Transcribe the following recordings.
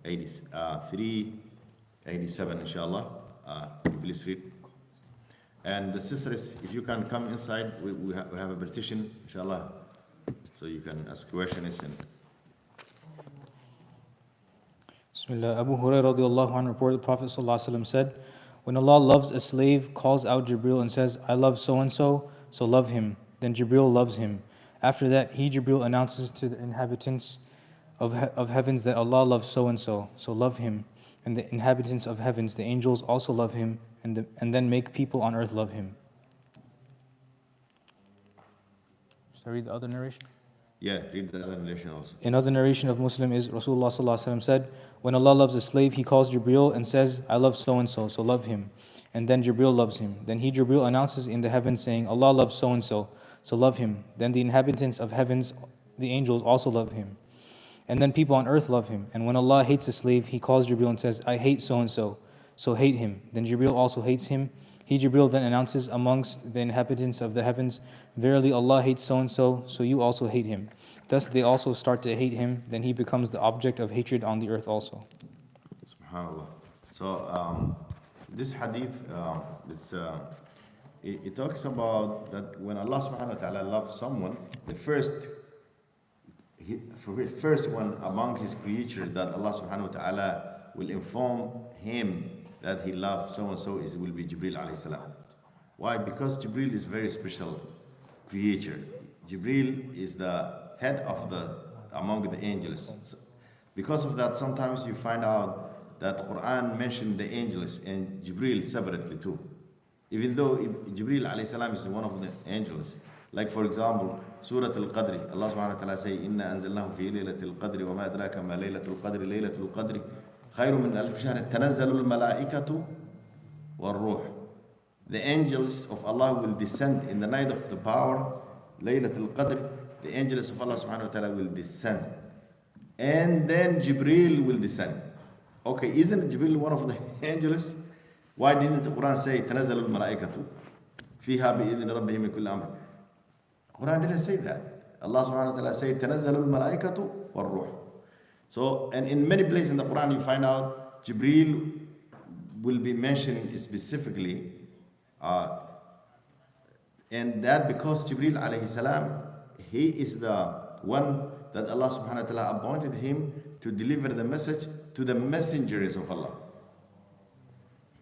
83, 87, inshallah. Please read. And the sisters, if you can come inside, we have a petition, inshallah, so you can ask questions. And Bismillah. Abu Hurairah radiallahu anhu reported the Prophet sallallahu alaihi wasallam said, when Allah loves a slave, calls out Jibril and says, I love so-and-so, so love him. Then Jibril loves him. After that, he, Jibril, announces to the inhabitants of heavens that Allah loves so-and-so, so love him. And the inhabitants of heavens, the angels, also love him, and then make people on earth love him. Should I read the other narration? yeah, read the other narration also. Another narration of Muslim is Rasulullah sallallahu alaihi wasallam said, when Allah loves a slave, he calls Jibril and says, I love so-and-so, so love him. And then Jibril loves him. Then he, Jibril, announces in the heavens saying, Allah loves so-and-so, so love him. Then the inhabitants of heavens, the angels, also love him. And then people on earth love him. And when Allah hates a slave, he calls Jibril and says, I hate so-and-so, so hate him. Then Jibril also hates him. He, Jibril, then announces amongst the inhabitants of the heavens, verily Allah hates so-and-so, so you also hate him. Thus they also start to hate him. Then he becomes the object of hatred on the earth also. SubhanAllah. So this hadith, it talks about that when Allah subhanahu wa ta'ala loves someone, the first one among his creatures that Allah subhanahu wa ta'ala will inform him that he loves so-and-so will be Jibril alayhi salam. Why? Because Jibril is very special creature. Jibril is the head of among the angels. Because of that, sometimes you find out that Quran mentioned the angels and Jibril separately too. Even though Jibril alayhi salam is one of the angels. Like for example, Surah Al-Qadr, Allah subhanahu wa ta'ala say, Inna anzalnahu fi laylatil qadri wa ma adraka ma laylatul qadri, laylatul qadri, khayru min alf shahr, tanazzalul malaikatu wal ruh. The angels of Allah will descend in the night of the power, Laylatul Qadr. The angels of Allah subhanahu wa ta'ala will descend. And then Jibril will descend. Okay, isn't Jibril one of the angels? Why didn't the Quran say, تنزل الملائكة فيها بإذن ربهم من كل أمر? Quran didn't say that. Allah subhanahu wa ta'ala said, تنزل الملائكة والروح. So, and in many places in the Quran you find out Jibril will be mentioned specifically. And that because Jibril alayhi salam, he is the one that Allah subhanahu wa ta'ala appointed him to deliver the message to the messengers of Allah.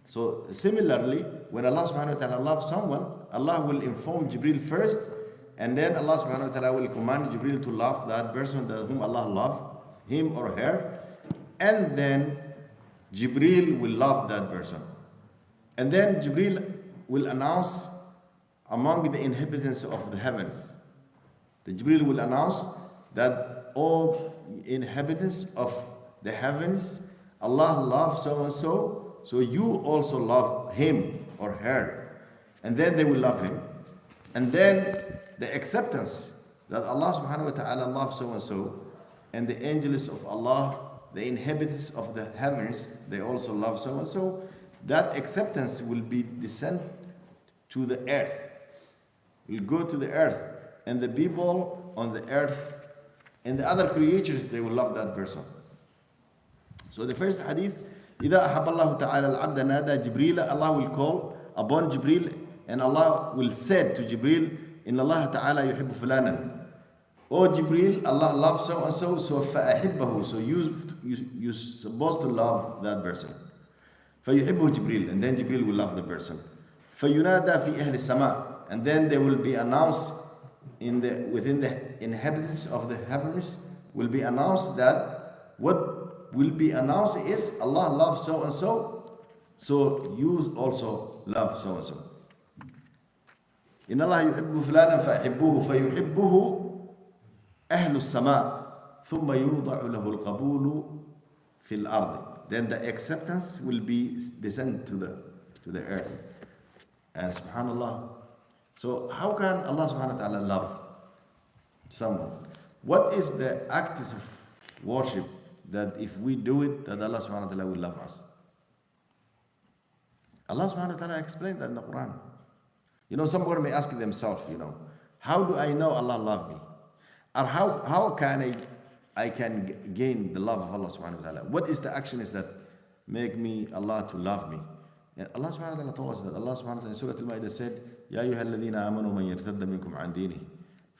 So similarly, when Allah subhanahu wa ta'ala loves someone, Allah will inform Jibril first, and then Allah subhanahu wa ta'ala will command Jibril to love that person whom Allah loves, him or her, and then Jibril will love that person. And then Jibril will announce among the inhabitants of the heavens. The Jibril will announce that all inhabitants of the heavens, Allah loves so-and-so, so you also love him or her. And then they will love him. And then the acceptance that Allah subhanahu wa ta'ala loves so-and-so, and the angels of Allah, the inhabitants of the heavens, they also love so-and-so, that acceptance will be descent to the earth. Will go to the earth. And the people on the earth and the other creatures, they will love that person. So the first hadith, إِذَا أَحَبَ اللَّهُ تَعَالَى الْعَبْدَ نَادَى جِبْرِيلَ, Allah will call upon Jibril, and Allah will say to Jibril, إِنَّ اللَّهَ تَعَالَى يُحِبُّ فُلَانًا. Oh Jibril, Allah loves so-and-so, so فَأَحِبَّهُ. So you're supposed to love that person. فَيُحِبُّهُ Jibril, and then Jibril will love the person. فَيُنَادَى فِي أَهْلِ السَّمَاءِ. And then they will be announced within the inhabitants of the heavens will be announced that what will be announced is Allah loves so-and-so, so you also love so-and-so. إن الله يحب فلانا فأحبوه فيحبه أهل السماء ثم يوضع له القبول في الأرض. Then the acceptance will be descend to the earth. And subhanallah. So how can Allah subhanahu wa ta'ala love someone? What is the acts of worship that if we do it, that Allah subhanahu wa ta'ala will love us? Allah subhanahu wa ta'ala explained that in the Quran. Someone may ask themselves, how do I know Allah loves me? Or how can I I can gain the love of Allah subhanahu wa ta'ala? What is the actions that make me Allah to love me? And Allah subhanahu wa ta'ala told us that. Allah subhanahu wa ta'ala in Surah Al-Ma'idah said, يَا أَيُّهَا الَّذِينَ آمَنُوا مَنْ يَرْتَدَّ مِنْكُمْ عَنْ دِينِهِ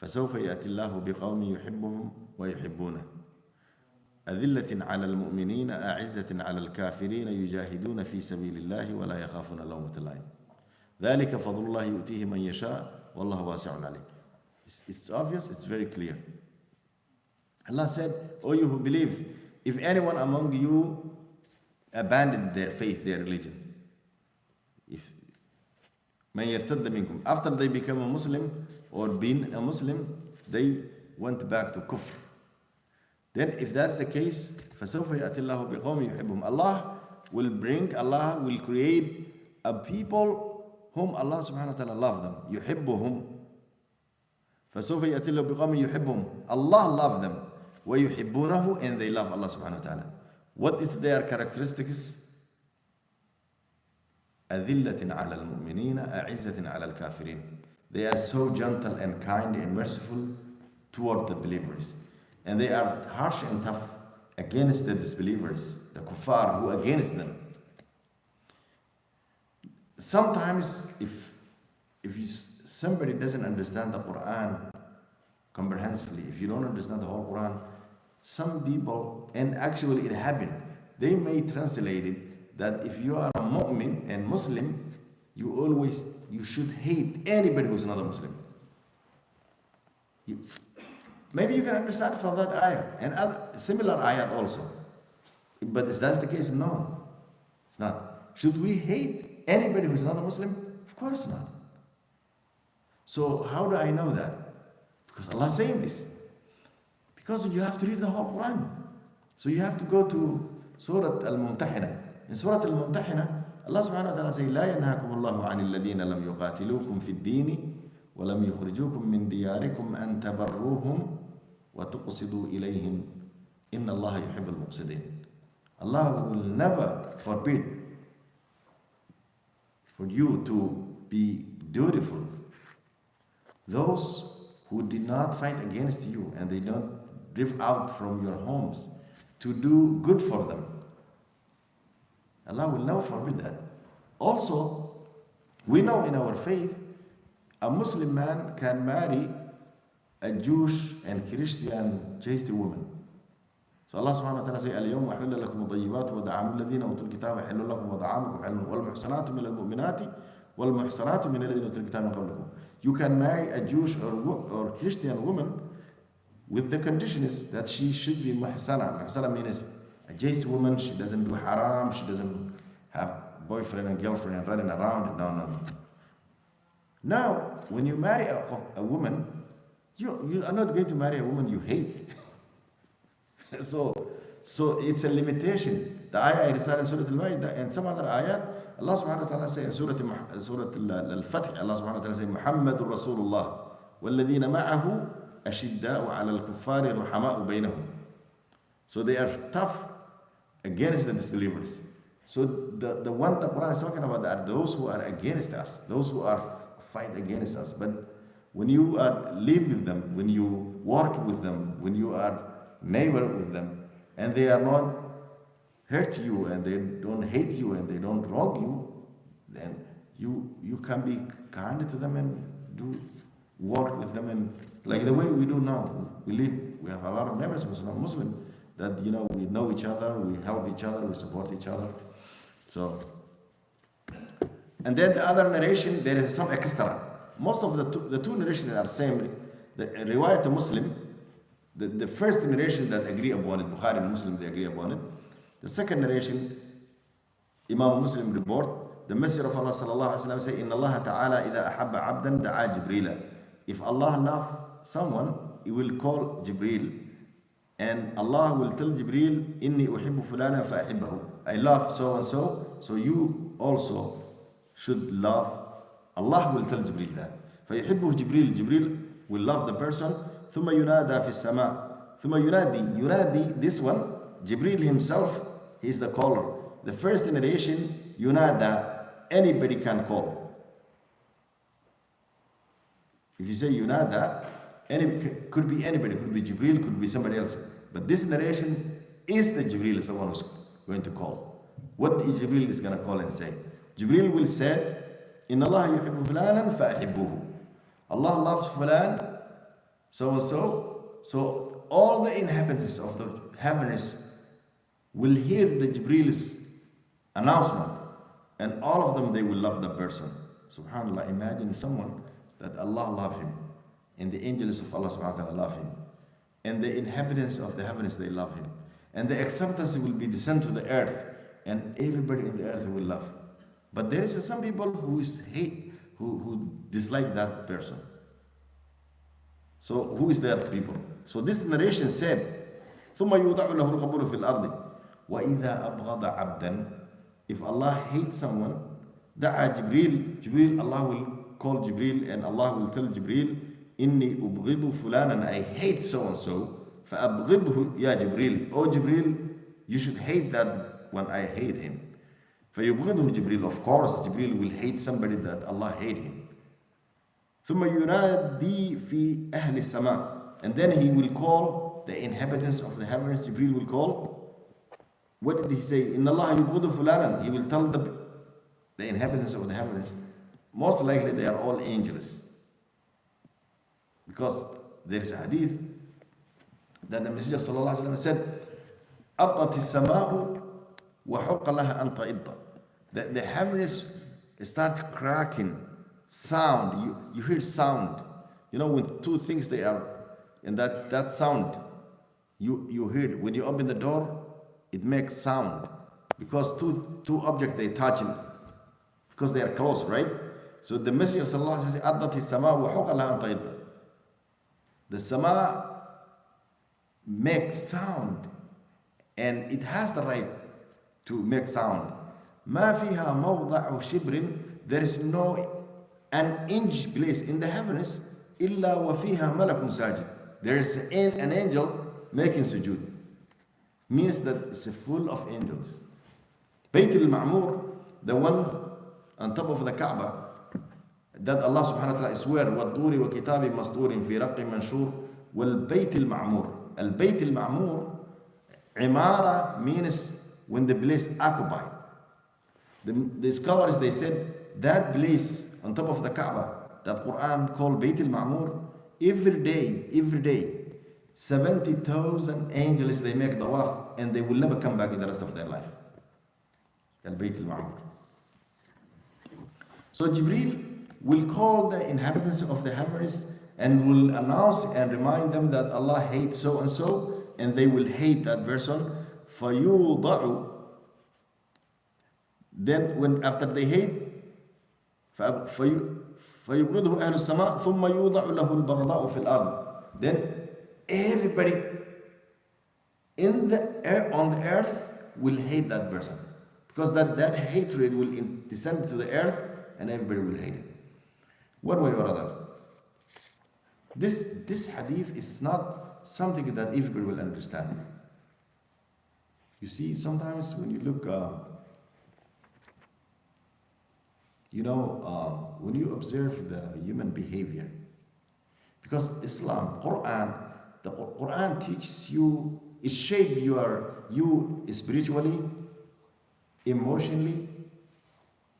فسوف يأتي الله بقوم يحبهم ويحبونه أذلة على المؤمنين أعزة على الكافرين يجاهدون في سبيل الله ولا يخافون لومة لائم ذلك فضل الله يؤتيه من يشاء والله واسع عليم. It's obvious, it's very clear. Allah said, O you who believe, if anyone among you abandoned their faith, their religion, if من يرتد منكم, after they become a Muslim or being a Muslim, they went back to kufr. Then if that's the case, فَسَوْفَ يَأْتِ اللَّهُ بِقَوْمٍ يُحِبُّهُمْ, Allah will create a people whom Allah subhanahu wa ta'ala love them. يُحِبُّهُمْ فَسَوْفَ يَأْتِ اللَّهُ بِقَوْمٍ يُحِبُّهُمْ, Allah love them. وَيُحِبُّونَهُ, and they love Allah subhanahu wa ta'ala. What is their characteristics? أَذِلَّةٍ عَلَى الْمُؤْمِنِينَ أَعِزَّةٍ عَلَى الْكَافِرِينَ. They are so gentle and kind and merciful toward the believers. And they are harsh and tough against the disbelievers, the kuffar who against them. Sometimes somebody doesn't understand the Quran comprehensively, if you don't understand the whole Quran, some people, and actually it happened, they may translate it that if you are a mu'min and Muslim, you should hate anybody who's not a Muslim. Maybe you can understand from that ayah and other similar ayat also. But is that the case? No, it's not. Should we hate anybody who's not a Muslim? Of course not. So how do I know that? Because Allah is saying this. Because you have to read the whole Quran. So you have to go to Surah Al-Mumtahina. In Surah Al-Mumtahina, Allah subhanahu wa ta'ala says, لا ينهاكم الله عن الذين لم يقاتلوكم في الدين ولم يخرجوكم من دياركم أن تبروهم وتقصدوا إليهم إن الله يحب المقصدين. Allah will never forbid for you to be dutiful. Those who did not fight against you and they don't drift out from your homes, to do good for them. Allah will never forbid that. Also, we know in our faith, a Muslim man can marry a Jewish and Christian chaste woman. So Allah subhanahu wa ta'ala says, اليوم أحل لكم الطيبات وطعام الذين أوتوا الكتاب حل لكم وطعامكم حل والمحصنات من المؤمنات والمحصنات من الذين أوتوا الكتاب من قبلكم. You can marry a Jewish or Christian woman with the condition is that she should be muhsana. Muhsana means a chaste woman, she doesn't do haram, she doesn't have boyfriend and girlfriend and running around. No. Now, when you marry a woman, you are not going to marry a woman you hate. So it's a limitation. The ayah I recited in Surah Al-Ma'idah and some other ayat, Allah subhanahu wa ta'ala says in Surah Al-Fatih, Allah subhanahu wa ta'ala says, Muhammadur Rasulullah والذين معه أشداء على الكفار رحماء بينهم. So they are tough against the disbelievers. So the one the Quran is talking about are those who are against us, those who are fight against us. But when you live with them, when you work with them, when you are neighbor with them, and they are not hurt you, and they don't hate you, and they don't wrong you, then you can be kind to them and do work with them, and like the way we do now. We have a lot of neighbors, Muslim, that we know each other, we help each other, we support each other. So, and then the other narration, there is some extra. Most of the two narrations are same. The Riwaayat to Muslim, the first narration that agree upon it, Bukhari and Muslim, they agree upon it. The second narration, Imam Muslim report, the Messenger of Allah sallallahu alaihi wasallam say, "Inna Allah Ta'ala idha ahabba abdan da'a Jibrila." If Allah love someone, He will call Jibril, and Allah will tell Jibril, "Inni uhibbu fulana fa'ahibbahu." I love so and so, so you also should love. Allah will tell Jibril that. فيحبه Jibril will love the person. ثم ينادى في السماء. ثم ينادي this one, Jibril himself, he is the caller. The first narration, yunada, anybody can call. If you say yunada, could be anybody, could be Jibril, could be somebody else. But this narration is the Jibreel, someone who's going to call. What Jibreel is going to call and say? Jibreel will say, إن الله يحب فلانا فأحبوه. Allah loves fulan, so and so. So all the inhabitants of the heavens will hear the Jibreel's announcement, and all of them, they will love the person. Subhanallah, imagine someone that Allah love him, and the angels of Allah subhanahu wa ta'ala love him, and the inhabitants of the heavens, they love him, and the acceptance will be descent to the earth, and everybody in the earth will love. But there is some people who who dislike that person. So who is that people? So this narration said, ثم يوضع له القبول في الأرض وإذا أبغض عبدا. If Allah hates someone, دعا Jibreel, Allah will call Jibreel, and Allah will tell Jibreel, إني أبغض فلانا, I hate so and so, فأبغضه يا جبريل. Oh Jibreel, you should hate that when I hate him. فيبغضه جبريل. Of course, Jibreel will hate somebody that Allah hate him. ثم ينادي في أهل السماء. And then he will call the inhabitants of the heavens. Jibreel will call. What did he say? إن الله يبغض فلانا. He will tell the inhabitants of the heavens. Most likely they are all angels. Because there is a hadith that the Messenger sallallahu alaihi wasallam said, أطت السماء وحق لها أن تئط. The heavens start cracking, sound. You hear sound. You know, when two things they are, and that sound, you hear it. When you open the door, it makes sound. Because two objects they touch, because they are close, right? So the Messenger sallallahu alaihi wasallam says, أطت السماء وحق لها أن تئط. The sama makes sound, and it has the right to make sound. ما فيها موضع شبر. There is no an inch place in the heavens إلا وفيها ملك ساجد. There is an angel making sujood. Means that it's full of angels. Bayt al-Ma'mur, the one on top of the Kaaba, that Allah subhanahu wa ta'ala swear, وَالطُّورِ وَكِتَابٍ مَسْطُورٍ فِي رَقٍّ مَنْشُورٍ وَالْبَيْتِ الْمَعْمُورِ. Al-Bayt al-Ma'mur, Imara means when the place occupied. The scholars, they said, that place on top of the Kaaba, that Quran called Bayt al-Ma'mur, every day, 70,000 angels, they make tawaf, and they will never come back in the rest of their life. Al-Bayt al-Ma'mur. So Jibreel will call the inhabitants of the heavens and will announce and remind them that Allah hates so and so, and they will hate that person. فَيُوضَعُ. Then when after they hate, فَيُبْغِضُهُ أَهْلُ السَّمَاءِ ثُمَّ يُوضَعُ لَهُ الْبَغْضَاءُ فِي الْأَرْضِ. Then everybody on the earth will hate that person, because that hatred will descend to the earth, and everybody will hate it. One way or other. This hadith is not something that everybody will understand. You see, sometimes when you look, when you observe the human behavior, because Islam, the Quran teaches you, it shapes you spiritually, emotionally,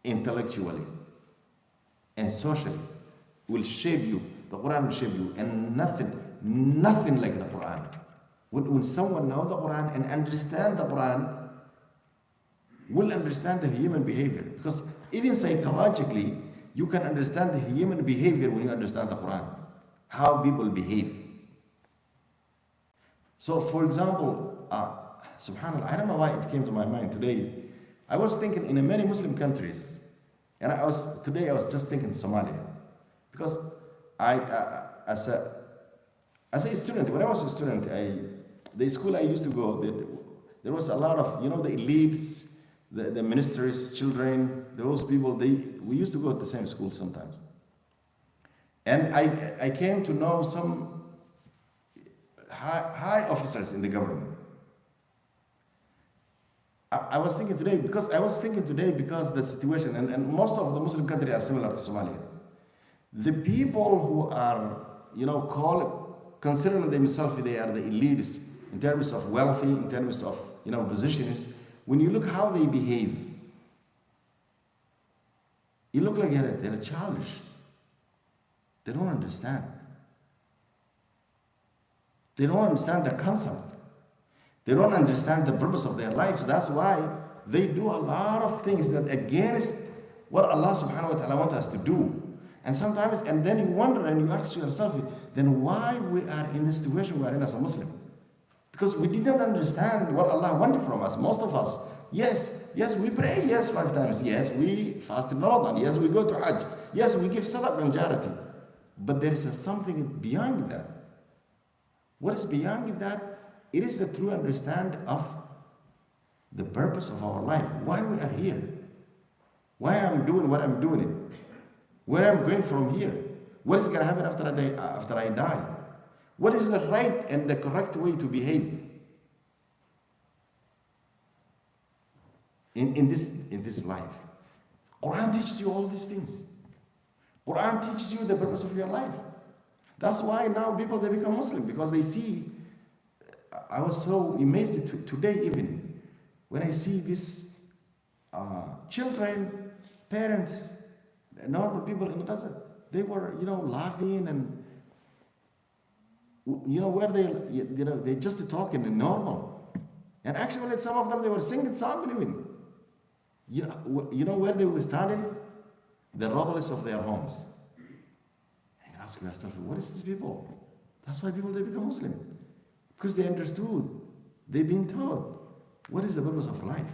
intellectually, and socially. Will shape you. The Quran will shape you, and nothing like the Quran. When someone knows the Quran and understand the Quran, will understand the human behavior. Because even psychologically, you can understand the human behavior when you understand the Quran, how people behave. So, for example, subhanAllah, I don't know why it came to my mind today. I was thinking in many Muslim countries, and today I was just thinking Somalia, because as a student, when I was a student, the school I used to go, there was a lot of the elites, the ministers' children, those people. We used to go to the same school sometimes, and I came to know some high officers in the government. I was thinking today because the situation, and most of the Muslim countries are similar to Somalia. The people who are, considering themselves they are the elites in terms of wealthy, in terms of positions, when you look how they behave, you look like they're childish. They don't understand. They don't understand the concept. They don't understand the purpose of their lives. That's why they do a lot of things that against what Allah subhanahu wa ta'ala wants us to do. And sometimes, and then you wonder and you ask yourself, then why we are in this situation we are in as a Muslim? Because we did not understand what Allah wanted from us, most of us. Yes, we pray, yes, 5 times. Yes, we fast in Ramadan. Yes, we go to Hajj. Yes, we give sadaqah and charity. But there is something beyond that. What is beyond that? It is the true understanding of the purpose of our life. Why we are here. Why I'm doing what I'm doing it. Where I'm going from here. What is going to happen after I die. What is the right and the correct way to behave in this life. Quran teaches you all these things. Quran teaches you the purpose of your life. That's why now people, they become Muslim, because they see. I was so amazed today even when I see these children, parents, normal people in Gaza. They were, laughing and, where they just talking and normal. And actually, some of them, they were singing songs even. You know where they were standing? The rubbles of their homes. And you ask yourself, what is these people? That's why people, they become Muslim. Because they understood. They've been taught. What is the purpose of life?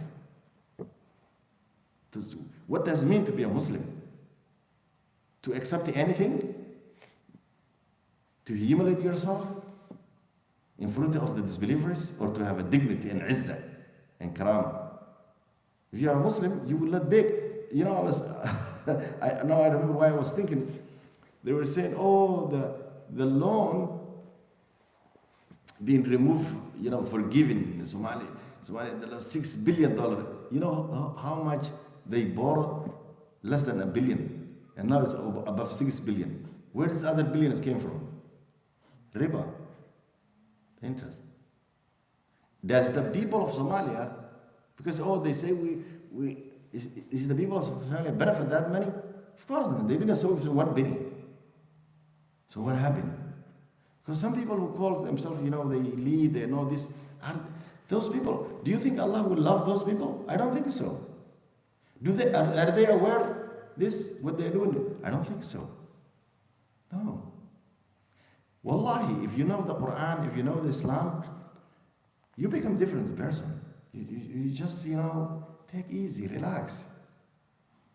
What does it mean to be a Muslim? To accept anything? To humiliate yourself in front of the disbelievers? Or to have a dignity and izzah and karamah? If you are a Muslim, you will not beg. I was, I remember why I was thinking. They were saying, the loan being removed, forgiven in Somalia, $6 billion. You know how much they borrowed? Less than $1 billion. And now it's above $6 billion. Where does other billions came from? Riba. Interest. Does the people of Somalia, because they say is the people of Somalia benefit that money? Of course not. They didn't solve $1 billion. So what happened? Because some people who call themselves, they lead, they know this. Those people, do you think Allah will love those people? I don't think so. Are they aware this, what they're doing? I don't think so. No. Wallahi, if you know the Quran, if you know the Islam, you become a different person. You just, take easy, relax.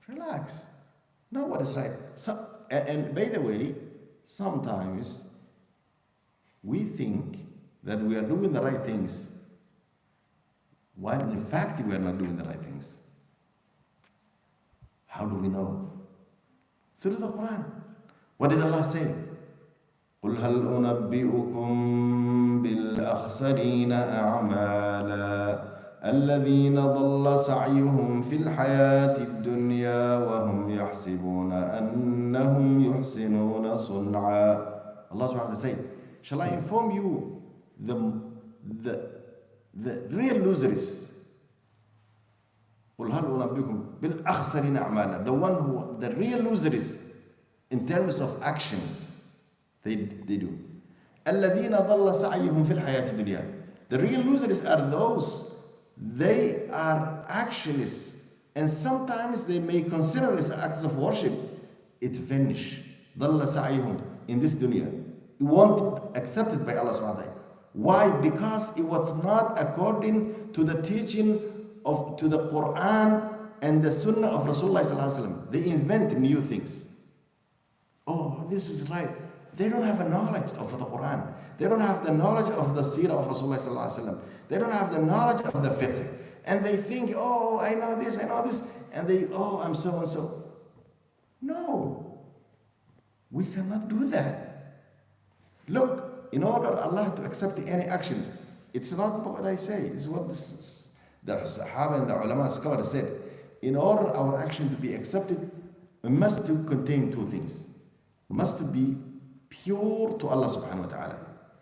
Relax. Know what is right. And by the way, sometimes we think that we are doing the right things, while in fact we are not doing the right things. How do we know? Through the Quran. What did Allah say? قُلْ هَلْ أُنَبِّئُكُمْ بِالْأَخْسَرِينَ أَعْمَالًا الَّذِينَ ضَلَّ سَعْيُهُمْ فِي الْحَيَاةِ الدُّنْيَا وَهُمْ يَحْسِبُونَ أَنَّهُمْ يُحْسِنُونَ صُنْعًا. Allah subhanahu wa ta'ala said, shall I inform you the real losers? قُلْ هَلْ أُنَبِّئُكُمْ بِالْأَخْسَرِينَ أَعْمَالًا. The real losers in terms of actions. They do. الَّذِينَ ضَلَّ سَعْيُهُمْ فِي الْحَيَاةِ الدُّنْيَا. The real losers are those, they are actionists, and sometimes they may consider as acts of worship. It vanish. ضَلَّ سَعْيُهُمْ in this dunya. It won't be accepted by Allah subhanahu wa ta'ala. Why? Because it was not according to the teaching to the Quran and the Sunnah of Rasulullah sallallahu alaihi wasallam. They invent new things. This is right. They don't have a knowledge of the Quran. They don't have the knowledge of the Seerah of Rasulullah sallallahu alaihi wasallam. They don't have the knowledge of the fiqh. And they think, I know this. And they, I'm so and so. No. We cannot do that. Look, in order Allah to accept any action, it's not what I say. It's what the Sahaba and the ulama scholars said. In order our action to be accepted, it must contain 2 things. Must be pure to Allah subhanahu wa ta'ala.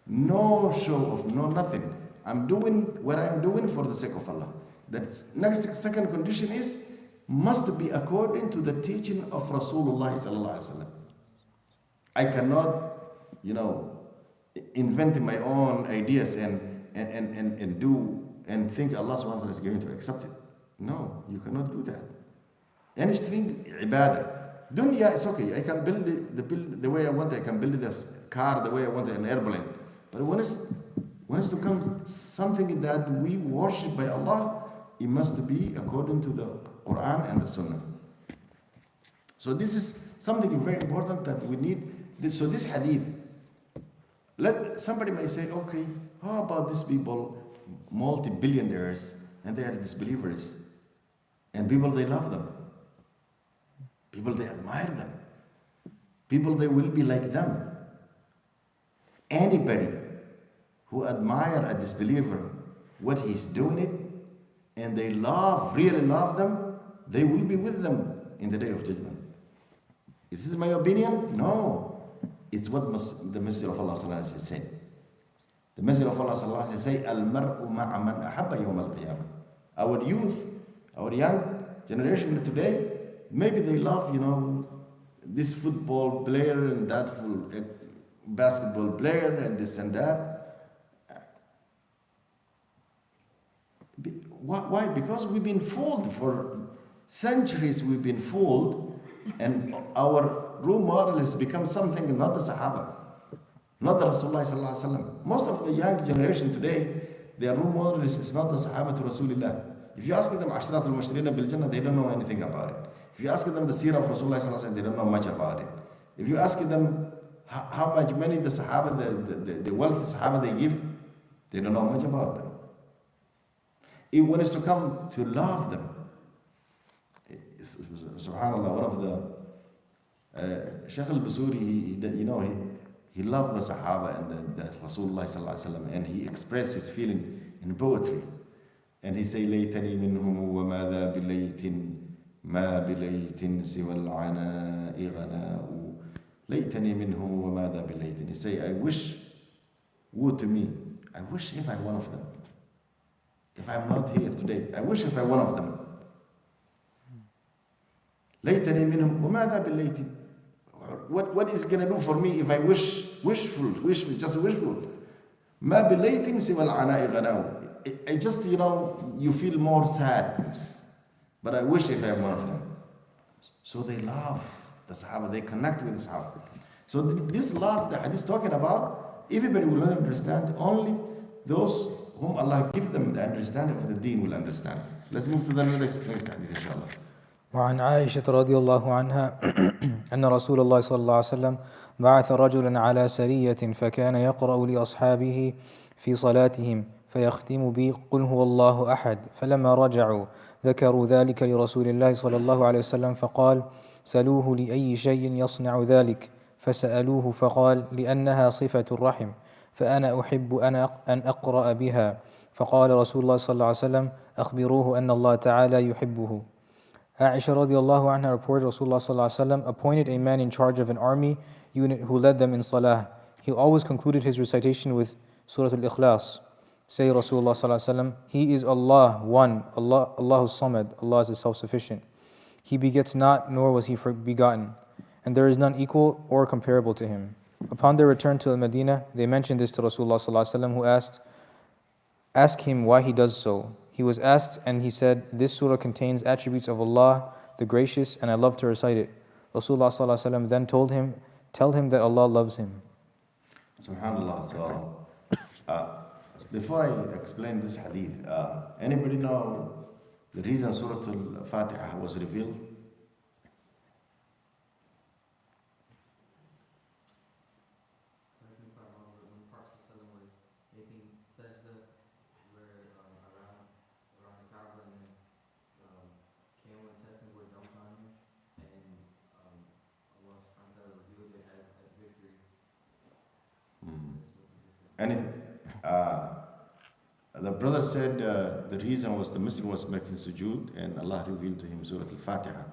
No show of, no nothing. I'm doing what I'm doing for the sake of Allah. The second condition is must be according to the teaching of Rasulullah sallallahu alaihi wasallam. I cannot, invent my own ideas and do and think Allah subhanahu wa ta'ala is going to accept it. No, you cannot do that. Anything ibadah. Dunya is okay. I can build the way I want. I can build this car the way I want, an airplane. But when it's to come something that we worship by Allah, it must be according to the Quran and the Sunnah. So this is something very important that we need. So this hadith, somebody may say, okay, how about these people, multi-billionaires, and they are disbelievers, and people they love them, people they admire them, people they will be like them. Anybody who admire a disbeliever, what he's doing it, and they really love them, they will be with them in the day of judgment. Is this my opinion? No. It's what the Messenger of Allah sallallahu alaihi wasallam said. The Messenger of Allah sallallahu alaihi wasallam said, "Al-mar'u ma'a man ahabba yawm al-qiyamah." Our youth, our young generation today, maybe they love, this football player and that basketball player and this and that. Why? Because we've been fooled for centuries. We've been fooled, and our role model has become something not the Sahaba, not the Rasulullah sallallahu alaihi wasallam. Most of the young generation today, their role model is not the Sahaba to Rasulullah. If you ask them Ashrat al-Mushrina bil Jannah, they don't know anything about it. If you ask them the seerah of Rasulullah sallallahu alaihi wasallam, they don't know much about it. If you ask them how much money the Sahaba, the wealthy Sahaba they give, they don't know much about them. When it's to come to love them, subhanallah, one of the Shaykh al-Basuri, he loved the Sahaba and the Rasulullah sallallahu alaihi wasallam, and he expressed his feeling in poetry. And he say, "Laytani minhum wa madha bilaytin, ma bilaytin siwa al-'ana'i ghana'u. Laytani minhum wa madha bilaytin." He say, I wish, woe to me, I wish if I'm one of them. If I'm not here today, I wish if I'm one of them. Laytani minhum wa madha bilaytin. What is going to do for me if I wishful, just wishful? Ma bilaytin siwa al-'ana'i ghana'u. I just, you feel more sadness. But I wish if I'm one of them. So they love the Sahaba, they connect with the Sahaba. So this love that Hadith is talking about, everybody will not understand. Only those whom Allah give them the understanding of the deen will understand. Let's move to the next Hadith, inshallah. وعن عائشة رضي الله عنها أن رسول الله صلى الله عليه وسلم بعث رجلا على سرية فكان يقرأ لأصحابه في صلاتهم فيختم بي قل هو الله أحد فلما رجعوا ذكروا ذلك لرسول الله صلى الله عليه وسلم فقال سلوه لأي شيء يصنع ذلك فسألوه فقال لأنها صفة الرحم فأنا أحب أن أقرأ بها فقال رسول الله صلى الله عليه وسلم أخبروه أن الله تعالى يحبه. Aisha radiallahu anha reported Rasulullah sallallahu alaihi wasallam appointed a man in charge of an army unit who led them in salah. He always concluded his recitation with Surah Al-Ikhlas. Say Rasulullah sallallahu alaihi wasallam, He is Allah, one, Allahu Samad, Allah is self-sufficient. He begets not, nor was He begotten, and there is none equal or comparable to Him. Upon their return to Al-Madinah, they mentioned this to Rasulullah sallallahu alaihi wasallam, who asked him why he does so. He was asked, and he said, this surah contains attributes of Allah, the Gracious, and I love to recite it. Rasulullah sallallahu alaihi wasallam then told him, tell him that Allah loves him. Subhanallah. So, before I explain this hadith, anybody know the reason Surah Al-Fatiha was revealed? Anything. The brother said the reason was the Muslim was making sujood and Allah revealed to him Surah Al-Fatiha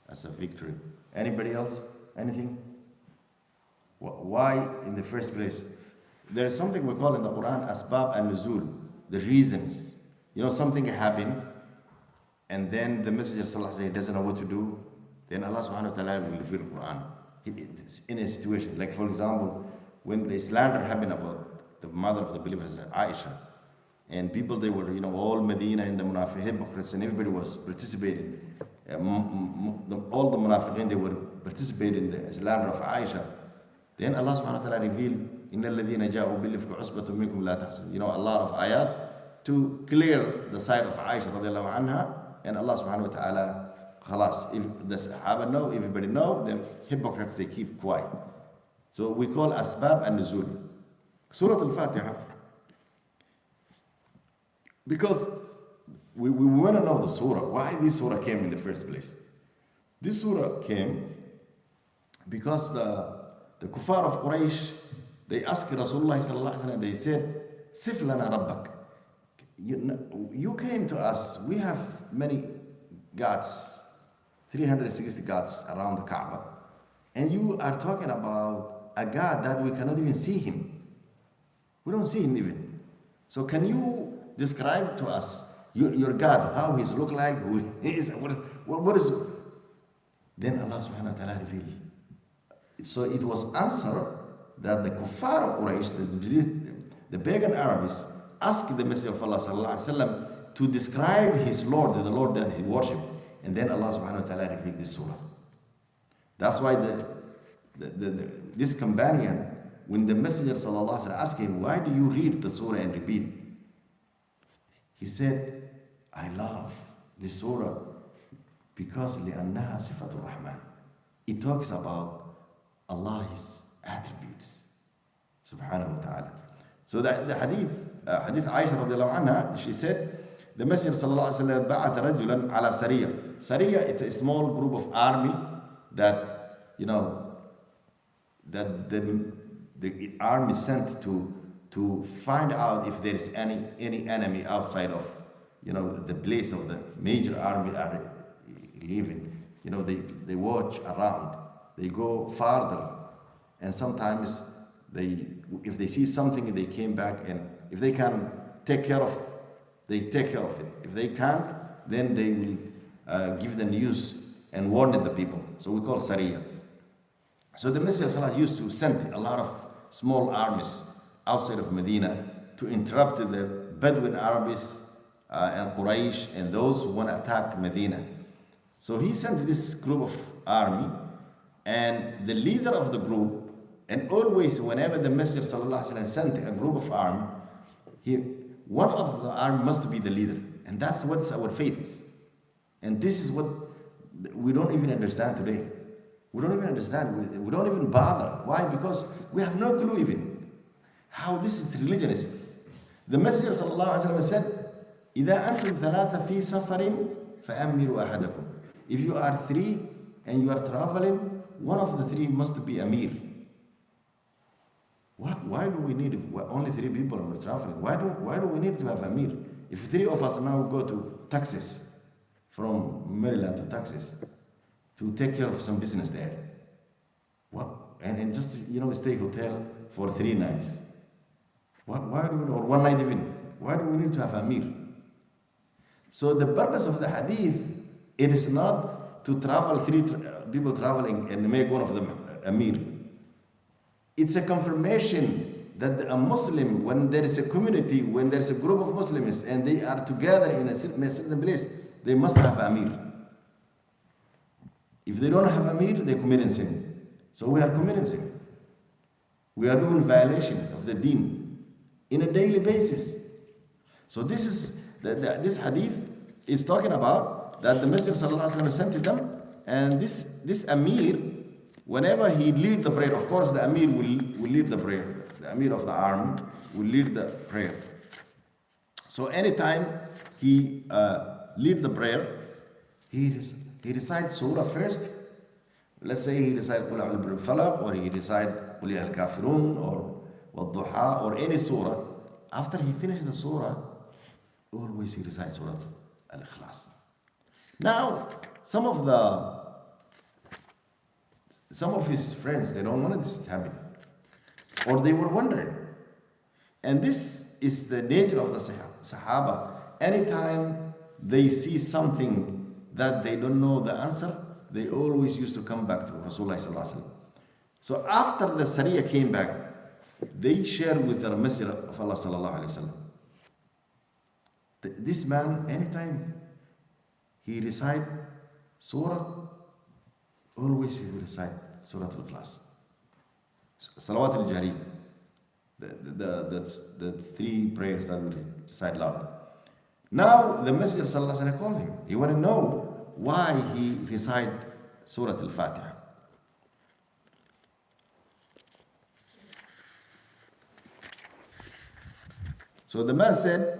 as a victory. Anybody else? Anything? Why in the first place? There is something we call in the Quran Asbab and Nuzul. the reasons. Something happened, and then the Messenger sallallahu alaihi wasallam doesn't know what to do. Then Allah subhanahu wa ta'ala will reveal Quran in a situation. Like for example, when the slander happened about the mother of the believers, Aisha, and people, they were, all Medina and the Munafiq hypocrites, and everybody was participating. All the Munafiqin, they were participating in the slander of Aisha. Then Allah subhanahu wa ta'ala revealed, إِنَّ الَّذِينَ جَاءُوا بِالْإِفْكِ عُصْبَةٌ مِّنكُمْ لَا تَحْسَبُوا. A lot of ayat to clear the side of Aisha radiallahu anha, and Allah subhanahu wa ta'ala, khalas, if the Sahaba know, everybody know, the hypocrites, they keep quiet. So we call asbab and nuzul. Surah Al-Fatiha, because we want to know the surah, why this surah came in the first place. This surah came because the kuffar of Quraysh, they asked Rasulullah sallallahu alaihi wasallam, they said, Sif lana rabbak. You came to us, we have many gods, 360 gods around the Kaaba, and you are talking about a God that we cannot even see him. We don't see him even. So can you describe to us your God, how he look like, who he is, what is it? Then Allah subhanahu wa ta'ala revealed. So it was answer that the kuffar of Quraysh, the pagan Arabs, asked the Messenger of Allah sallallahu alaihi wasallam to describe his Lord, the Lord that he worshipped. And then Allah subhanahu wa ta'ala revealed this surah. That's why this companion, when the Messenger sallallahu alaihi wasallam asked him, why do you read the surah and repeat? He said, I love this surah because لأنها صفة الرحمن. It talks about Allah's attributes, subhanahu wa ta'ala. So the hadith Aisha radiallahu anha, she said, the Messenger sallallahu alaihi wasallam ba'ath rajulan ala Sariya. Sariya, it's a small group of army that, that the army sent to find out if there is any enemy outside of, the place of the major army are living. They watch around, they go farther, and sometimes if they see something, they came back, and if they can take care of, they take care of it. If they can't, then they will give the news and warn the people. So we call Sariya. So the Messenger sallallahu used to send a lot of small armies outside of Medina to interrupt the Bedouin Arabs and Quraysh and those who want to attack Medina. So he sent this group of army, and the leader of the group, and always whenever the Messenger sallallahu alaihi wasallam sent a group of army, one of the army must be the leader, and that's what our faith is. And this is what we don't even understand today. We don't even understand. We don't even bother. Why? Because we have no clue even how this is religion is. The Messenger sallallahu alaihi wasallam said, إِذَا أَنْتُمْ ثَلَاثَ فِي سَفَرٍ فَأَمِّرُوا أَحَدَكُمْ. If you are three and you are traveling, one of the three must be Amir. Why do we need, only three people are traveling? Why do we need to have Amir? If three of us now go to Texas, from Maryland to Texas, to take care of some business there, and just stay hotel for 3 nights. Why do we, or 1 night even? Why do we need to have Amir? So the purpose of the hadith, it is not to travel people traveling and make one of them Amir. It's a confirmation that a Muslim, when there is a community, when there is a group of Muslims and they are together in a certain place, they must have Amir. If they don't have Amir, they commit sin. So we are committing sin. We are doing violation of the deen in a daily basis. So this is this hadith is talking about that the Messenger sallallahu alaihi wasallam sent to them, and this Amir, whenever he lead the prayer, of course the Amir will lead the prayer. The Amir of the army will lead the prayer. So anytime he lead the prayer, he recites surah first. Let's say he recites Qul a'udhu birabbil falaq, or he recites Qul ya al-kafirun, or Wad-duha, or any surah. After he finishes the surah, always he recites Surah Al-Ikhlas. Now, some of his friends, they don't want this to happen, or they were wondering. And this it's the nature of the Sahaba. Anytime they see something that they don't know the answer, they always used to come back to Rasulullah sallallahu alaihi wasallam. So after the Sariya came back, they shared with the Messenger of Allah sallallahu alaihi wasallam. This man, anytime he recite surah, always he will recite Surah Al-Ikhlas, Salawat al-Jahri, the three prayers that we recite loud. Now the Messenger sallallahu alaihi wasallam called him. He want to know why he recite Surah Al-Fatiha. So the man said,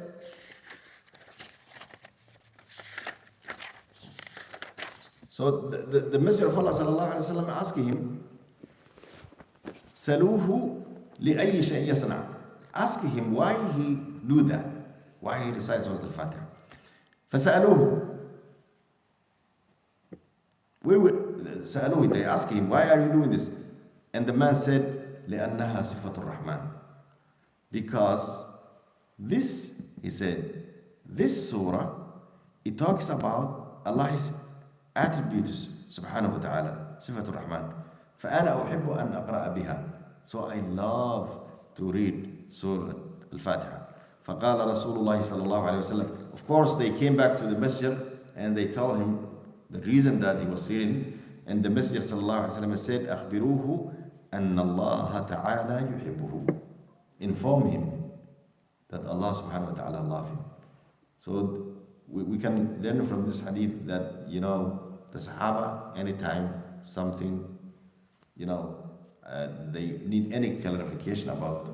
so the Messenger of Allah sallallahu alaihi wasallam asked him, "Saluhu li'ayyi shay'in yasna." Ask him why he do that, why he recites Surah Al-Fatiha. فسألوه. سألوه, they ask him, why are you doing this? And the man said, لأنها صفة الرحمن. Because this, he said, this surah, it talks about Allah's attributes, subhanahu wa ta'ala, صفة الرحمن. فأنا أحب أن أقرأ بها. So I love to read Surah Al-Fatiha. فقال رسول الله صلى الله عليه وسلم. Of course, they came back to the Messenger and they told him the reason that he was reading. And the Messenger صلى الله عليه وسلم said, أخبروه أن الله تعالى يحبه. Inform him that Allah subhanahu wa ta'ala loves him. So we can learn from this hadith that, you know, the Sahaba, anytime something, you know, they need any clarification about,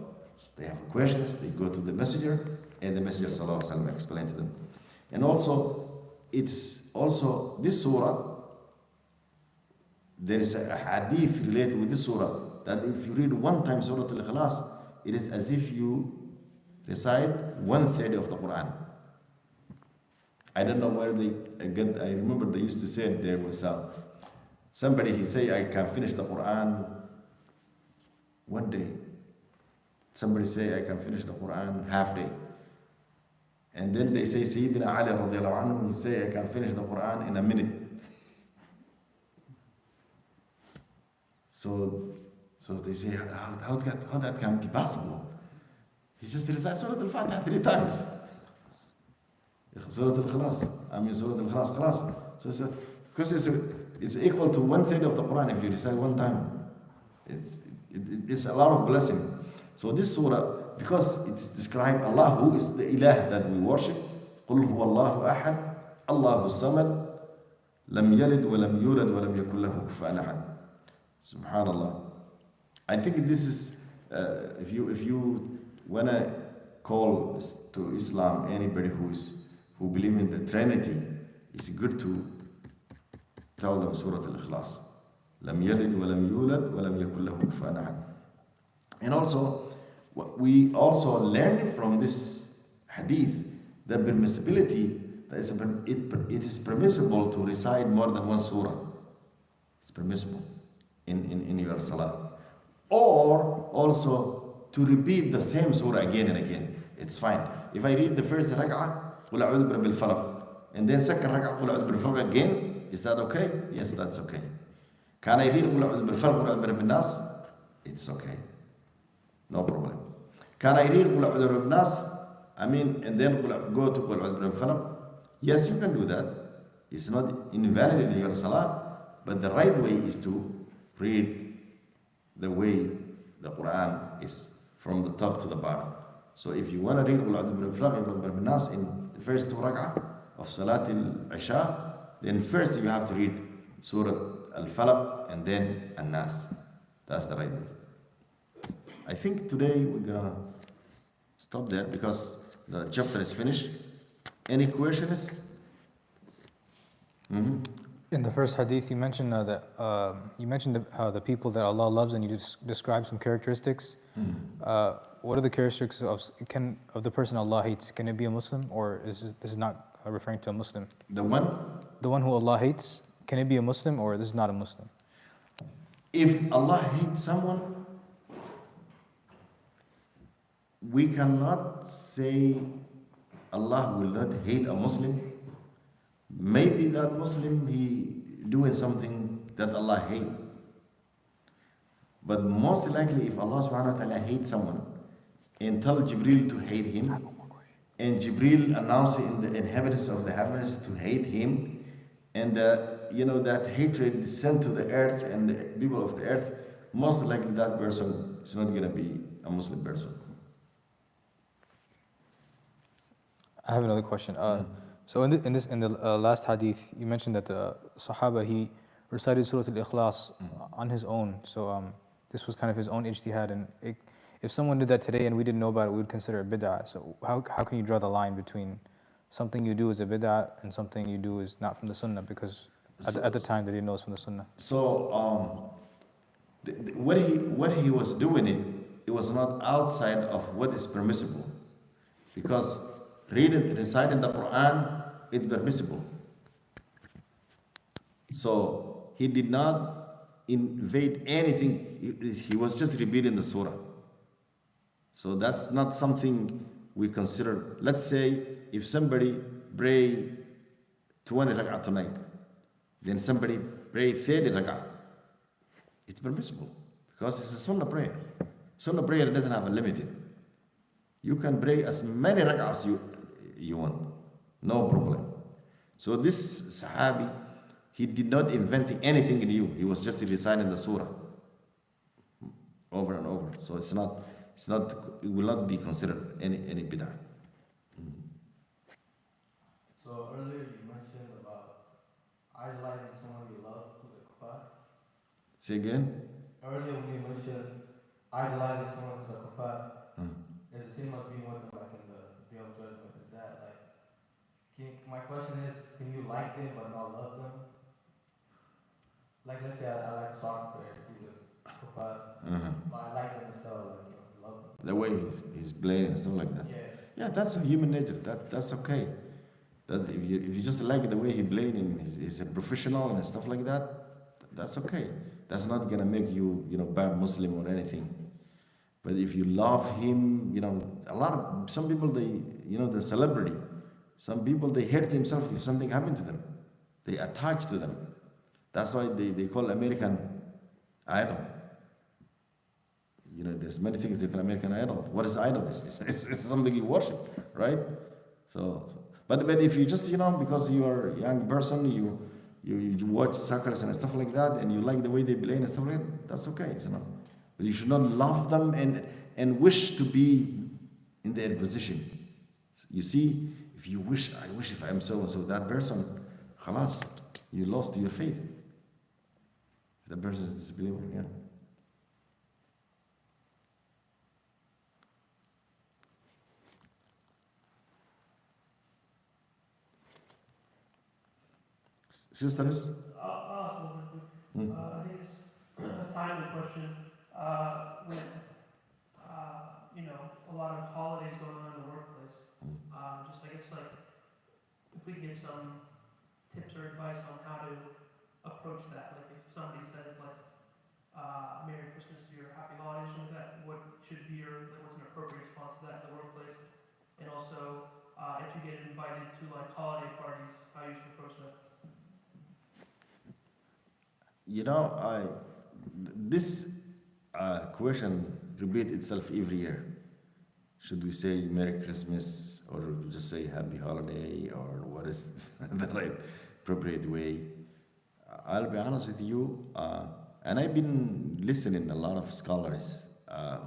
they have questions, they go to the Messenger, and the Messenger sallallahu alaihi wasallam explain to them. And also, it's also this surah, there is a hadith related with this surah, that if you read one time Surah Al-Ikhlas, it is as if you recite 1/3 of the Quran. I don't know where they get, I remember they used to say there was somebody, he say, I can finish the Quran one day. Somebody say, I can finish the Quran half day. And then they say, Sayyidina Ali radiallahu anhu, he say, I can finish the Quran in a minute. So they say, how that can be possible? He just recites Surah Al-Fatiha 3 times. Surah Al-Ikhlas. I mean Surah Al-Ikhlas, Khalas. So because it's equal to 1/3 of the Quran if you recite one time. It's a lot of blessing. So this surah, because it describes Allah, who is the Ilah that we worship. قُلْ هُوَ اللَّهُ أَحَدٌ اللَّهُ الصَّمَدُ لَمْ يَلِدْ وَلَمْ يُولَدْ وَلَمْ يَكُنْ لَهُ كُفُوًا أَحَدٌ. Subhanallah. I think this is, if you wanna call to Islam anybody who believe in the Trinity, it's good to tell them Surah Al-Ikhlas. لم يلد ولم يولد ولم يكن له كفوا أحد. And also, what we also learn from this hadith, the permissibility that it is permissible to recite more than one surah. It's permissible in your salah. Or also to repeat the same surah again and again. It's fine. If I read the first rak'ah, قُلْ أَعُوذُ بِرَبِّ الْفَلَقِ, and then second rak'ah, قُلْ أَعُوذُ بِرَبِّ الْفَلَقِ again, is that okay? Yes, that's okay. Can I read قُلْ أَعُوذُ بِالْفَلَقِ قُلْ أَعُوذُ بِرَبِّ النَّاسِ? It's okay. No problem. Can I read قُلْ أَعُوذُ بِرَبِّ النَّاسِ? I mean, and then go to قُلْ أَعُوذُ بِرَبِّ الْفَلَقِ? Yes, you can do that. It's not invalid in your salah, but the right way is to read the way the Quran is from the top to the bottom. So if you want to read قُلْ أَعُوذُ بِرَبِّ الْفَلَقِ قُلْ أَعُوذُ بِرَبِّ النَّاسِ in the first 2 rak'ah of Salat al-Isha, then first you have to read Surah Al-Falaq and then An-Nas. That's the right way. I think today we're gonna stop there because the chapter is finished. Any questions? Mm-hmm. In the first hadith, you mentioned the people that Allah loves, and you describe some characteristics. What are the characteristics of the person Allah hates? Can it be a Muslim, or is this not referring to a Muslim? The one who Allah hates, can it be a Muslim, or this is not a Muslim? If Allah hates someone, we cannot say Allah will not hate a Muslim. Maybe that Muslim, he doing something that Allah hate. But most likely, if Allah subhanahu wa ta'ala hates someone and tell Jibril to hate him, and Jibril announce in the inhabitants of the heavens to hate him, and that hatred is sent to the earth and the people of the earth, most likely that person is not going to be a Muslim person. I have another question. So in the last hadith, you mentioned that the Sahaba, he recited Surah Al-Ikhlas on his own. So this was kind of his own ijtihad, and if someone did that today and we didn't know about it, we would consider it bid'ah. So how can you draw the line between something you do is a bid'ah and something you do is not from the sunnah? Because at the time they didn't know it's from the sunnah. So what he was doing, it was not outside of what is permissible, because reciting the Quran is permissible. So he did not invade anything. He was just repeating the surah. So that's not something we consider. Let's say if somebody pray 20 rak'ah tonight, then somebody pray 30 rak'ah, it's permissible because it's a sunnah prayer. Sunnah prayer doesn't have a limit. You can pray as many rak'ahs you want, no problem. So this Sahabi, he did not invent anything new. He was just reciting the surah over and over. So it will not be considered any bid'ah. So earlier you mentioned about idolizing someone you love who's a kuffar. Say again? Earlier when you mentioned idolizing someone who's a kuffar, there's a sin must be more than like in the day of judgment. Is that like, my question is, can you like them but not love them? Like let's say I like a soccer player, he's a kuffar, but I like him so like, love him. The way he's playing and stuff like that. Yeah, that's a human nature. That's okay. That if you just like the way he played and he's a professional and stuff like that, that's okay. That's not gonna make you bad Muslim or anything. But if you love him, some people the celebrity, some people they hurt themselves if something happened to them. They attach to them. That's why they call American Idol. There's many things they call American Idol. What is idol? It's something you worship, right? But if you just because you are a young person, you watch soccer and stuff like that, and you like the way they play and stuff like that, that's okay, But you should not love them and wish to be in their position. You see, if you wish, I wish if I am so and so, that person, khalas, you lost your faith. If the person is a disbeliever, yeah. Sisters? I think it's a timely question. With a lot of holidays going on in the workplace, just I guess like if we get some tips or advice on how to approach that. Like if somebody says like Merry Christmas to your Happy Holidays, something like that, what should be what's an appropriate response to that in the workplace? And also if you get invited to like holiday parties, how you should approach that. This question repeats itself every year. Should we say Merry Christmas or just say Happy Holiday, or what is the right appropriate way? I'll be honest with you, and I've been listening to a lot of scholars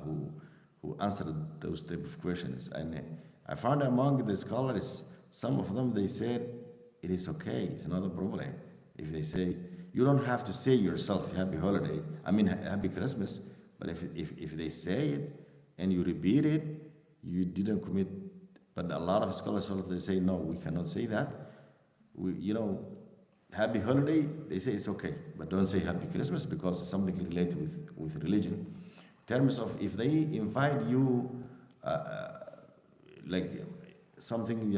who answered those type of questions, and I found among the scholars, some of them they said it is okay, it's not a problem if they say. You don't have to say yourself Happy Holiday, Happy Christmas, but if they say it and you repeat it, you didn't commit. But a lot of scholars they say no, we cannot say that. Happy Holiday, they say it's okay, but don't say Happy Christmas because it's something related with religion. In terms of if they invite you, like something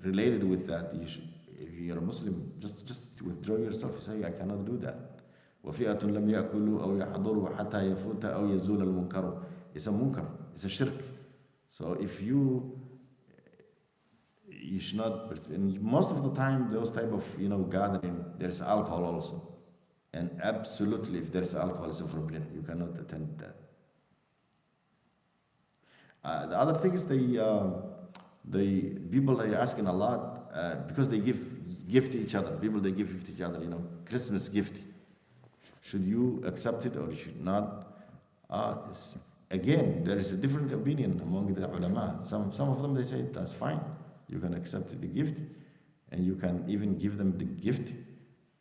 related with that, you should. If you're a Muslim, just withdraw yourself. You say, I cannot do that. وَفِئَةٌ لَمْ يَأْكُلُوا أَوْ يَحْضُرُوا حَتَّى يَفُوتَ أَوْ يَزُولَ الْمُنْكَرُ. It's a munkar. It's a shirk. So if you should not, and most of the time those type of gathering, there's alcohol also, and absolutely if there's alcohol it's forbidden. You cannot attend that. The other thing is the people that are asking a lot because they give gift to each other. People they give gift to each other, Christmas gift. Should you accept it or you should not? Again, there is a different opinion among the ulama. Some of them they say that's fine. You can accept the gift, and you can even give them the gift.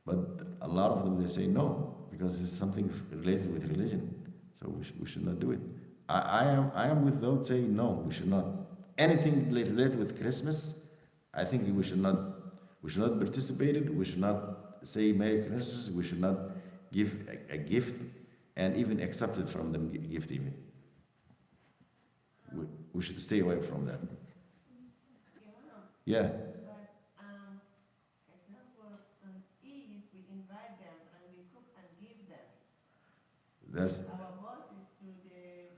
But a lot of them they say no because it's something related with religion. So we should not do it. I am with those saying no, we should not. Anything related with Christmas, I think we should not participate in it. We should not say Merry Christmas. We should not give a gift and even accept it from them gift even. We should stay away from that. Yeah. But, example, on Eid, we invite them and we cook and give them. That's Our boss is to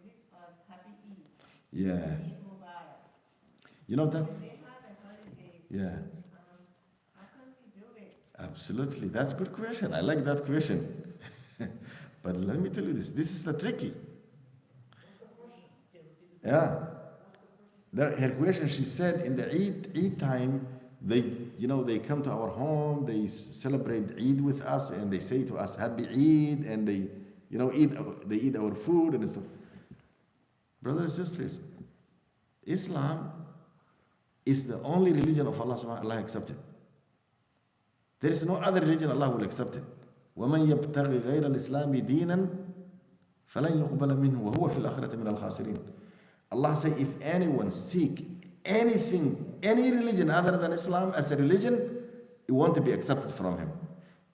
wish us Happy Eid. yeah. Eid Mubarak. You know that. When they have a holiday, Yeah. how can we do it? Absolutely. That's a good question. I like that question. But let me tell you this. This is the tricky. Yeah. Her question, she said, in the Eid time, they come to our home, they celebrate Eid with us, and they say to us, Happy Eid, and they eat our food and stuff. Brothers and sisters, Islam is the only religion of Allah subhanahu wa ta'ala accepted. There is no other religion Allah will accept it. وَمَنْ يَبْتَغِ غَيْرَ الْإِسْلَامِ دِينًا فَلَنْ يُقْبَلَ مِنْهُ وَهُوَ فِي الْآخِرَةِ مِنَ الْخَاسِرِينَ. Allah say, if anyone seek anything, any religion other than Islam as a religion, it won't be accepted from him.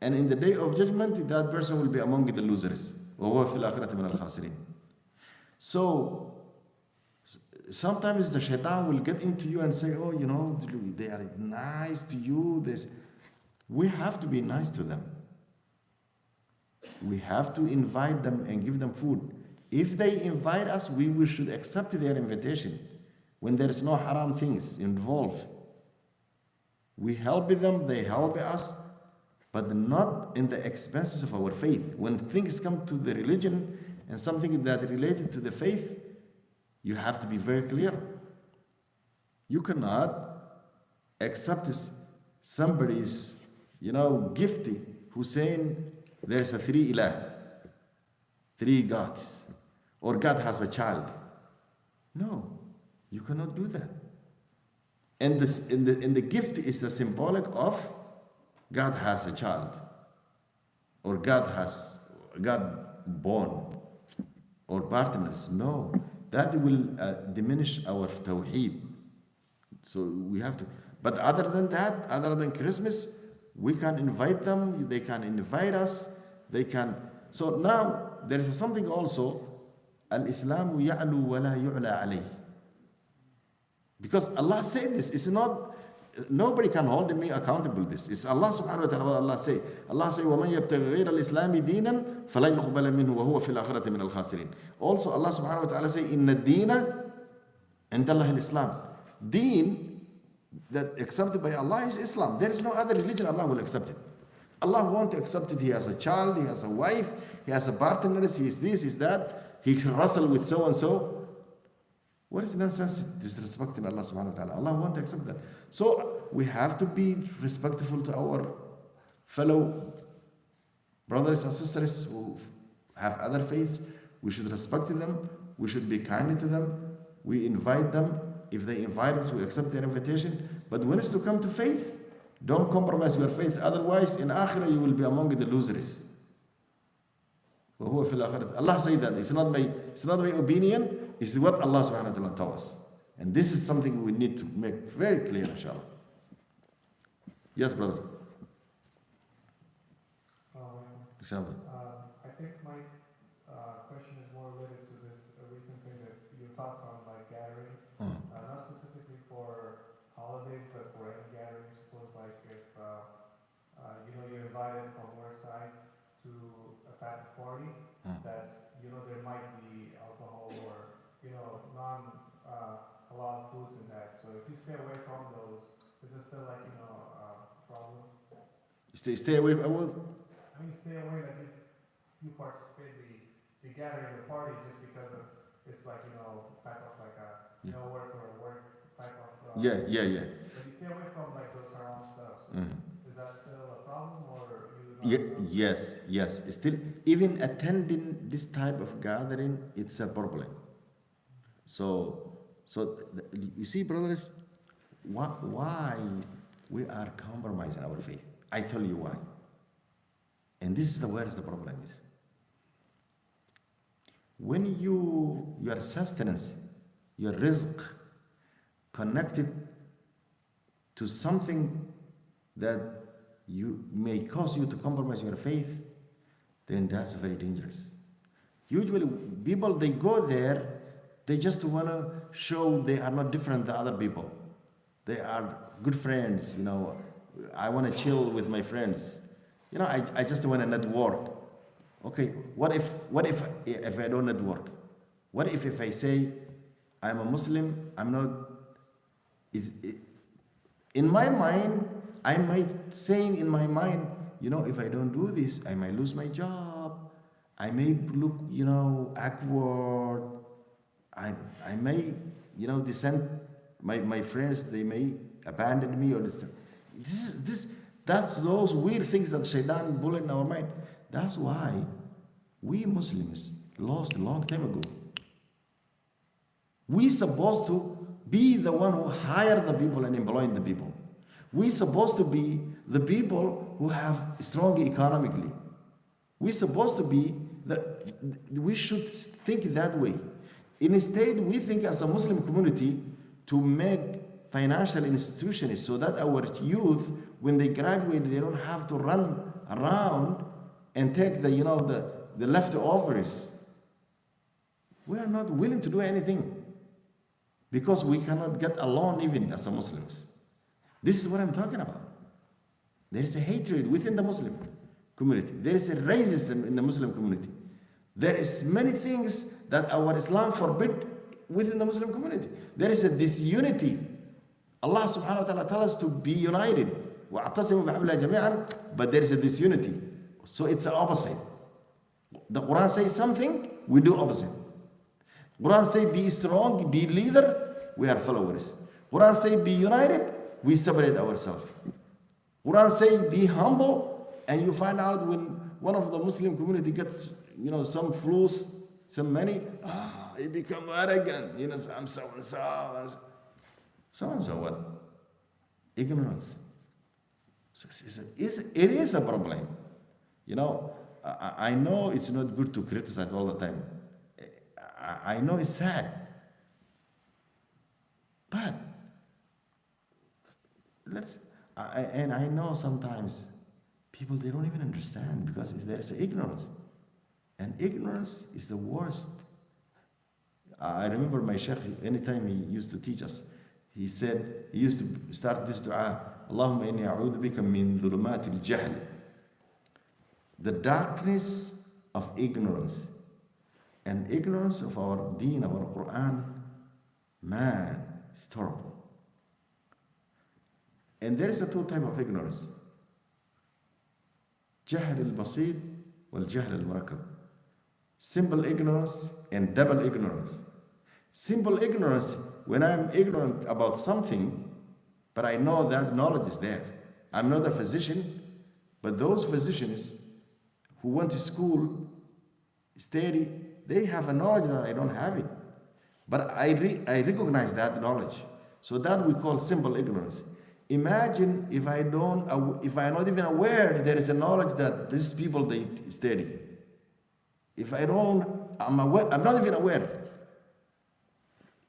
And in the day of judgment, that person will be among the losers. وَهُوَ فِي الْآخِرَةِ مِنَ الْخَاسِرِينَ. So, sometimes the shaitan will get into you and say, oh, they are nice to you. We have to be nice to them. We have to invite them and give them food. If they invite us, we should accept their invitation when there is no haram things involved. We help them, they help us, but not in the expenses of our faith. When things come to the religion and something that related to the faith, you have to be very clear. You cannot accept somebody's, gift who's saying there's a 3 ilah, 3 gods, or God has a child. No, you cannot do that. And the gift is a symbolic of God has a child, or God born, or partners. No, that will diminish our tawheed. So we have to. But other than that, other than Christmas, we can invite them. They can invite us. They can. So now there is something also. Al-Islamu ya'lu wa la yu'la alayh. Because Allah said this. It's not, nobody can hold me accountable this. It's Allah subhanahu wa ta'ala what Allah say. Allah say, وَمَنْ يَبْتَغِ غَيْرَ الْإِسْلَامِ دِينًا فَلَنْ يُقْبَلَ مِنْهُ وَهُوَ فِي الْآخِرَةِ مِنَ الْخَاسِرِينَ. Also Allah subhanahu wa ta'ala say, إِنَّ الدِّينَ عِنْدَ اللَّهِ الْإِسْلَامِ. Deen that accepted by Allah is Islam. There is no other religion Allah will accept it. Allah won't accept it. He has a child, he has a wife, he has a partner, he is this, he is that. He can wrestle with so and so. What is nonsense? Disrespecting Allah subhanahu wa ta'ala. Allah won't accept that. So we have to be respectful to our fellow brothers and sisters who have other faiths. We should respect them. We should be kind to them. We invite them. If they invite us, we accept their invitation. But when it's to come to faith, don't compromise your faith. Otherwise, in Akhirah, you will be among the losers. Allah said that. It's not my opinion. It's what Allah subhanahu wa ta'ala tells us. And this is something we need to make very clear, inshallah. Yes, brother. Inshallah. I think my question is more related to this recent thing that your thoughts on like gathering, not specifically for holidays, but for any gathering. Suppose like if you're invited from work side to a family party, that there might be alcohol or non a lot of foods and that. So if you stay away from those, is it still like, a problem? Stay away. I mean, stay away, like if you participate the gathering, the party, just because of, it's like, type of like a no work or work type of. Yeah. But you stay away from like those haram stuff. So is that still a problem or you? Yes. Still, even attending this type of gathering, it's a problem. So you see, brothers, why we are compromising our faith? I tell you why. And this is where the problem is. When your sustenance, your rizq, connected to something that may cause you to compromise your faith, then that's very dangerous. Usually people, they go there, they just want to show they are not different than other people. They are good friends, I want to chill with my friends. I just want to network. Okay, what if I don't network? What if I say I'm a Muslim, I'm not... in my mind, I might say in my mind, if I don't do this, I might lose my job. I may look, awkward. I may, dissent. My friends, they may abandon me or this. That's those weird things that Shaitan put in our mind. That's why we Muslims lost a long time ago. We supposed to be the one who hire the people and employ the people. We supposed to be the people who have strong economically. We supposed to be we should think that way. Instead, we think as a Muslim community to make financial institutions so that our youth, when they graduate, they don't have to run around and take the leftovers. We are not willing to do anything because we cannot get along even as a Muslims. This is what I'm talking about. There is a hatred within the Muslim community. There is a racism in the Muslim community. There is many things that our Islam forbid within the Muslim community. There is a disunity. Allah subhanahu wa ta'ala tells us to be united. وَاعْتَصِمُوا بِحَبْلِ اللَّهِ جَمِيعًا. But there is a disunity. So it's the opposite. The Quran says something, we do opposite. Quran says be strong, be leader, we are followers. Quran says be united, we separate ourselves. Quran says be humble, and you find out when one of the Muslim community gets, some flus, some money, he become arrogant. I'm so and so. So and so what? Ignorance. So it is a problem. I know it's not good to criticize all the time. I know it's sad. But I know sometimes people, they don't even understand because there is ignorance. And ignorance is the worst. I remember my sheikh, anytime he used to teach us, he said, he used to start this dua, Allahumma inni a'udhu bika min dhulumat al-jahl. The darkness of ignorance. And ignorance of our deen, our Quran, man, it's terrible. And there is a two type of ignorance. Jahl al-basid wal-jahl al-murakkab. Simple ignorance and double ignorance. Simple ignorance, when I'm ignorant about something, but I know that knowledge is there. I'm not a physician, but those physicians who went to school, study, they have a knowledge that I don't have it. But I recognize that knowledge. So that we call simple ignorance. Imagine if I'm not even aware there is a knowledge that these people, they study. If I'm not even aware.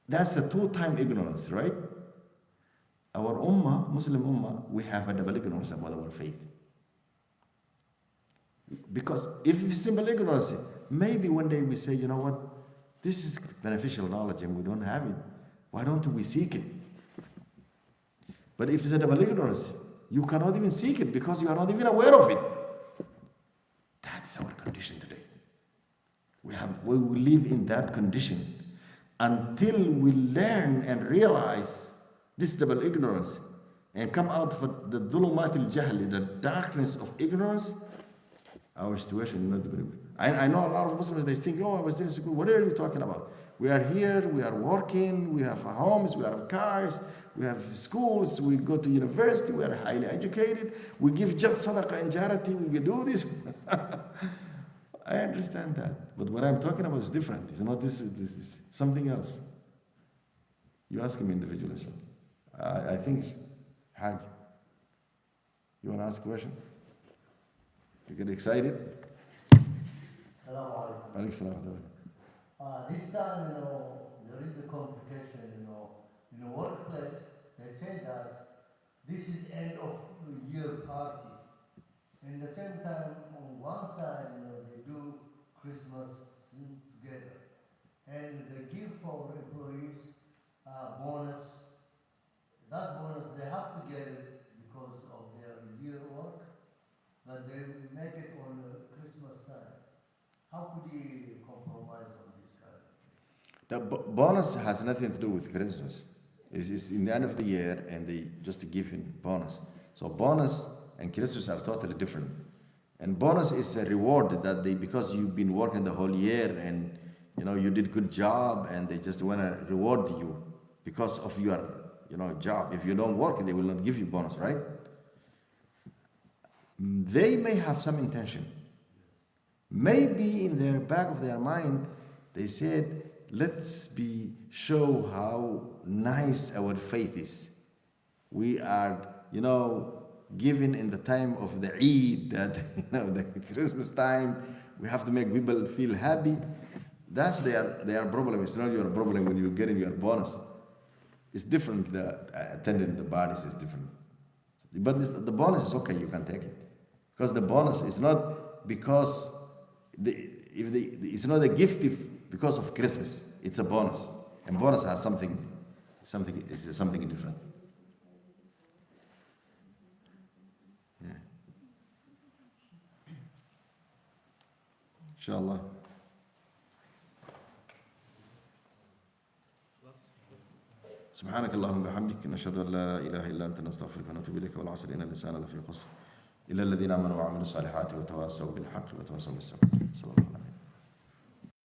That's the two-time ignorance, right? Our ummah, Muslim ummah, we have a double ignorance about our faith. Because if it's simple ignorance, maybe one day we say, you know what, this is beneficial knowledge and we don't have it. Why don't we seek it? But if it's a double ignorance, you cannot even seek it because you are not even aware of it. That's our condition today. We live in that condition. until we learn and realize this double ignorance and come out of the dhulumat al-jahl, the darkness of ignorance, our situation is not going to be. I know a lot of Muslims, they think, oh, I was in school. What are you talking about? We are here, we are working, we have homes, we have cars, we have schools, we go to university, we are highly educated, we give just sadaqah and charity, we can do this. I understand that. But what I'm talking about is different. It's not this is something else. You ask him individually. I think, Hajj, you want to ask a question? You get excited? Assalamu alaikum. Alaykum salam. This time, there is a complication, in the workplace, they say that this is end of year party. In the same time, on one side, they do Christmas together. And they give for employees bonus. That bonus, they have to get it because of their year work, but they make it on Christmas time. How could you compromise on this kind? The bonus has nothing to do with Christmas. It's in the end of the year and they just give in bonus. So bonus and Christmas are totally different. And bonus is a reward that because you've been working the whole year and you did good job and they just want to reward you because of your job. If you don't work, they will not give you bonus, right? They may have some intention. Maybe in the back of their mind, they said, let's show how nice our faith is. We are, given in the time of the Eid, that the Christmas time, we have to make people feel happy. That's their problem. It's not your problem when you get in your bonus. It's different. The attending the parties is different. But the bonus is okay. You can take it because the bonus is not because it's not a gift because of Christmas. It's a bonus, and bonus has something different. Yeah. Inshallah. سبحانك اللهم وبحمدك نشهد ان لا اله الا انت نستغفرك ونتوب اليك والعصر ان الانسان لفي خسر الا الذين امنوا وعملوا الصالحات وتواصوا بالحق وتواصوا بالصبر. صلى الله عليه وسلم.